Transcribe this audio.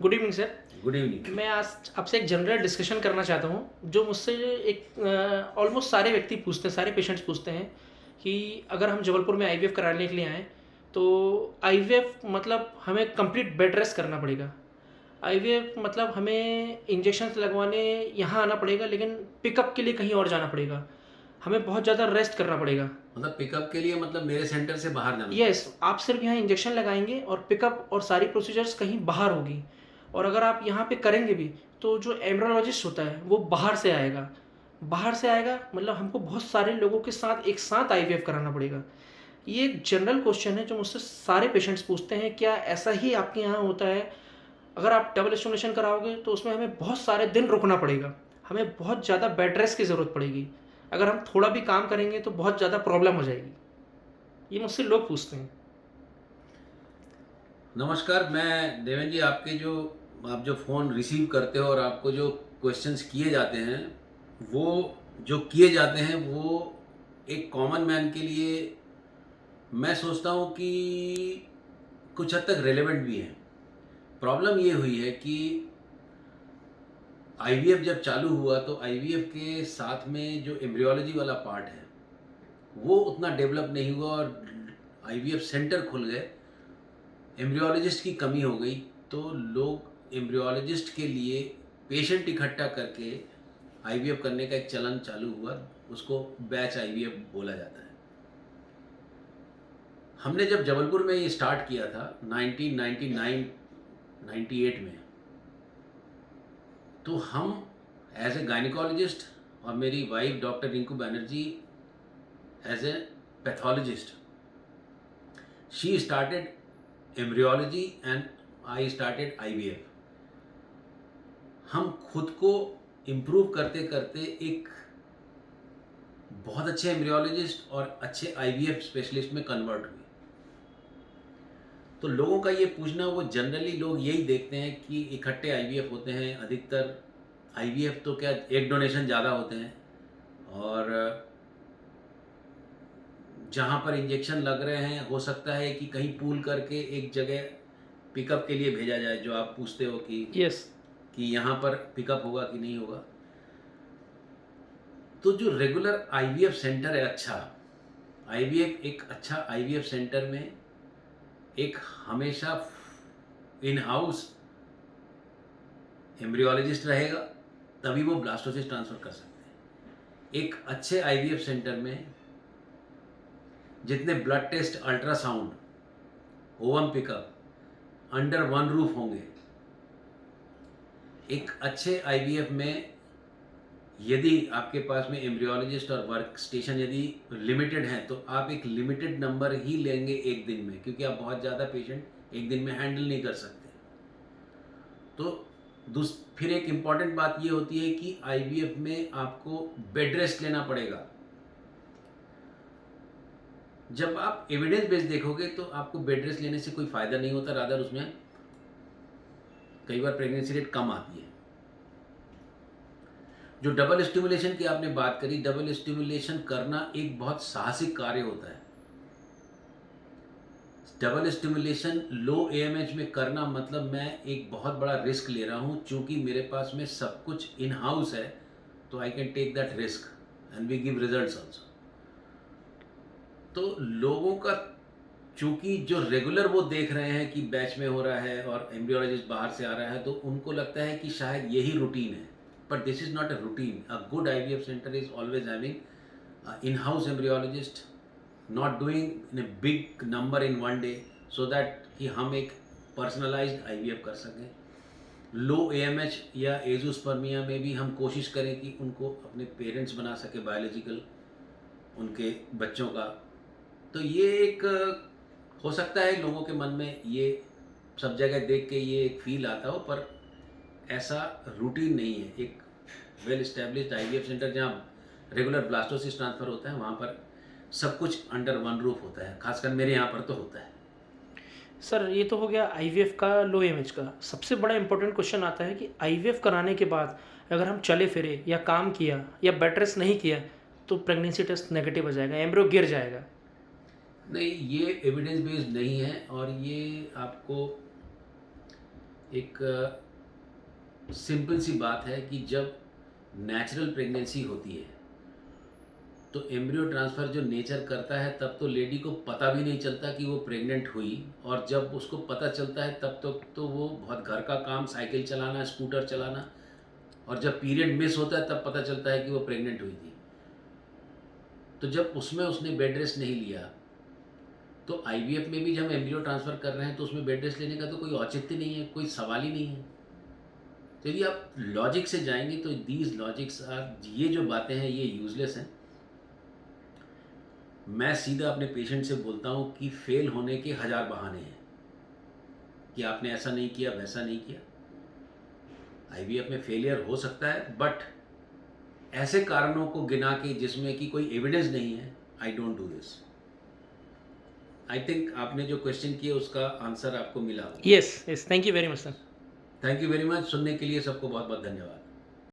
Good evening sir. Good evening. मैं आज आपसे एक जनरल डिस्कशन करना चाहता हूँ जो मुझसे एक ऑलमोस्ट सारे व्यक्ति पूछते हैं, सारे पेशेंट्स पूछते हैं कि अगर हम जबलपुर में आईवीएफ कराने के लिए आएँ तो आईवीएफ मतलब हमें कंप्लीट बेड रेस्ट करना पड़ेगा। आईवीएफ मतलब हमें इंजेक्शंस लगवाने यहाँ आना पड़ेगा, लेकिन पिकअप के लिए कहीं और जाना पड़ेगा। हमें बहुत ज़्यादा रेस्ट करना पड़ेगा। मतलब पिकअप के लिए मतलब मेरे सेंटर से बाहर जाना यस, पड़ेगा। आप सिर्फ यहाँ इंजेक्शन लगाएंगे और पिकअप और सारी प्रोसीजर्स कहीं बाहर होगी। और अगर आप यहाँ पे करेंगे भी तो जो एम्ब्रियोलॉजिस्ट होता है वो बाहर से आएगा। बाहर से आएगा मतलब हमको बहुत सारे लोगों के साथ एक साथ आईवीएफ कराना पड़ेगा। ये एक जनरल क्वेश्चन है जो मुझसे सारे पेशेंट्स पूछते हैं, क्या ऐसा ही आपके यहाँ होता है? अगर आप डबल स्टिमुलेशन कराओगे तो उसमें हमें बहुत सारे दिन रुकना पड़ेगा, हमें बहुत ज़्यादा बेड रेस्ट की ज़रूरत पड़ेगी। अगर हम थोड़ा भी काम करेंगे तो बहुत ज़्यादा प्रॉब्लम हो जाएगी। ये मुझसे लोग पूछते हैं। नमस्कार, मैं देवेंद्र जी, आप जो फ़ोन रिसीव करते हो और आपको जो क्वेश्चंस किए जाते हैं वो एक कॉमन मैन के लिए मैं सोचता हूँ कि कुछ हद तक रेलेवेंट भी हैं। प्रॉब्लम ये हुई है कि आईवीएफ जब चालू हुआ तो आईवीएफ के साथ में जो एम्ब्रियोलॉजी वाला पार्ट है वो उतना डेवलप नहीं हुआ और आईवीएफ सेंटर खुल गए। एम्ब्रियोलॉजिस्ट की कमी हो गई तो लोग एम्ब्रियोलॉजिस्ट के लिए पेशेंट इकट्ठा करके आईवीएफ करने का एक चलन चालू हुआ। उसको बैच आईवीएफ बोला जाता है। हमने जब जबलपुर में ये स्टार्ट किया था 1999-98 में, तो हम एज ए गायनिकोलॉजिस्ट और मेरी wife doctor Rinku Banerjee as a pathologist, she started embryology and I started IVF. हम खुद को इम्प्रूव करते करते एक बहुत अच्छे एम्ब्रियोलॉजिस्ट और अच्छे आईवीएफ स्पेशलिस्ट में कन्वर्ट हुए। तो लोगों का ये पूछना, वो जनरली लोग यही देखते हैं कि इकट्ठे आईवीएफ होते हैं। अधिकतर आईवीएफ तो क्या, एक डोनेशन ज़्यादा होते हैं और जहाँ पर इंजेक्शन लग रहे हैं हो सकता है कि कहीं पूल करके एक जगह पिकअप के लिए भेजा जाए, जो आप पूछते हो कि यस। कि यहाँ पर पिकअप होगा कि नहीं होगा। तो जो रेगुलर आईवीएफ सेंटर है, एक अच्छा आईवीएफ सेंटर में एक हमेशा इन हाउस एम्ब्रियोलॉजिस्ट रहेगा, तभी वो ब्लास्टोसिस ट्रांसफ़र कर सकते हैं। एक अच्छे आईवीएफ सेंटर में जितने blood test, ultrasound, ovum pickup under one roof होंगे। एक अच्छे आईवीएफ में यदि आपके पास में एम्ब्रियोलॉजिस्ट और वर्क स्टेशन यदि लिमिटेड हैं तो आप एक लिमिटेड नंबर ही लेंगे एक दिन में, क्योंकि आप बहुत ज़्यादा पेशेंट एक दिन में हैंडल नहीं कर सकते। तो फिर एक इम्पॉर्टेंट बात ये होती है कि आईवीएफ में आपको बेड रेस्ट लेना पड़ेगा। जब आप एविडेंस बेस देखोगे तो आपको बेड रेस्ट लेने से कोई फ़ायदा नहीं होता, रादर उसमें कई बार प्रेगनेंसी रेट कम आती है। जो डबल स्टिमुलेशन की आपने बात करी, डबल स्टिमुलेशन करना एक बहुत साहसिक कार्य होता है। डबल स्टिमुलेशन लो एएमएच में करना मतलब मैं एक बहुत बड़ा रिस्क ले रहा हूँ। चूँकि मेरे पास में सब कुछ इन हाउस है तो I can take that risk and we give results also. तो लोगों का, चूँकि जो रेगुलर वो देख रहे हैं कि बैच में हो रहा है और एम्ब्रियोलॉजिस्ट बाहर से आ रहा है, तो उनको लगता है कि शायद यही रूटीन है, but this is not a routine. A good IVF center is always having in-house embryologist, not doing in a big number in one day, so that कि हम एक पर्सनलाइज्ड IVF कर सकें। लो AMH या एजोस्पर्मिया में भी हम कोशिश करें कि उनको अपने पेरेंट्स बना सके, बायोलॉजिकल उनके बच्चों का। तो ये एक हो सकता है लोगों के मन में ये सब जगह देख के ये एक फील आता हो, पर ऐसा रूटीन नहीं है। एक वेल इस्टेब्लिश्ड आईवीएफ सेंटर जहाँ रेगुलर ब्लास्टोसिस ट्रांसफ़र होता है, वहाँ पर सब कुछ अंडर वन रूफ होता है। खासकर मेरे यहाँ पर तो होता है। सर, ये तो हो गया आईवीएफ का लो एमएच का। सबसे बड़ा इंपॉर्टेंट क्वेश्चन आता है कि आईवीएफ कराने के बाद अगर हम चले फिरे या काम किया या बेड रेस्ट नहीं किया तो प्रेगनेंसी टेस्ट नेगेटिव हो जाएगा, एम्ब्रियो गिर जाएगा। नहीं, ये एविडेंस बेस्ड नहीं है और ये आपको एक सिंपल सी बात है कि जब नेचुरल प्रेगनेंसी होती है तो एम्ब्रियो ट्रांसफ़र जो नेचर करता है तब तो लेडी को पता भी नहीं चलता कि वो प्रेग्नेंट हुई, और जब उसको पता चलता है तब तक तो वो बहुत घर का काम, साइकिल चलाना, स्कूटर चलाना, और जब पीरियड मिस होता है तब पता चलता है कि वो प्रेग्नेंट हुई थी। तो जब उसमें उसने बेड रेस्ट नहीं लिया, तो आईवीएफ में भी जब हम एम्ब्रियो ट्रांसफ़र कर रहे हैं तो उसमें बेड रेस्ट लेने का तो कोई औचित्य नहीं है, कोई सवाल ही नहीं है। तो यदि आप लॉजिक से जाएंगे तो दीज लॉजिक्स आर, ये जो बातें हैं ये यूजलेस हैं। मैं सीधा अपने पेशेंट से बोलता हूँ कि फेल होने के 1000 बहाने हैं कि आपने ऐसा नहीं किया, वैसा नहीं किया। आईवीएफ में फेलियर हो सकता है, बट ऐसे कारणों को गिना के जिसमें कि कोई एविडेंस नहीं है, I don't do this. I think आपने जो क्वेश्चन किया उसका आंसर आपको मिला होगा। Yes, yes, thank you very much sir. Thank you very much. सुनने के लिए सबको बहुत बहुत धन्यवाद।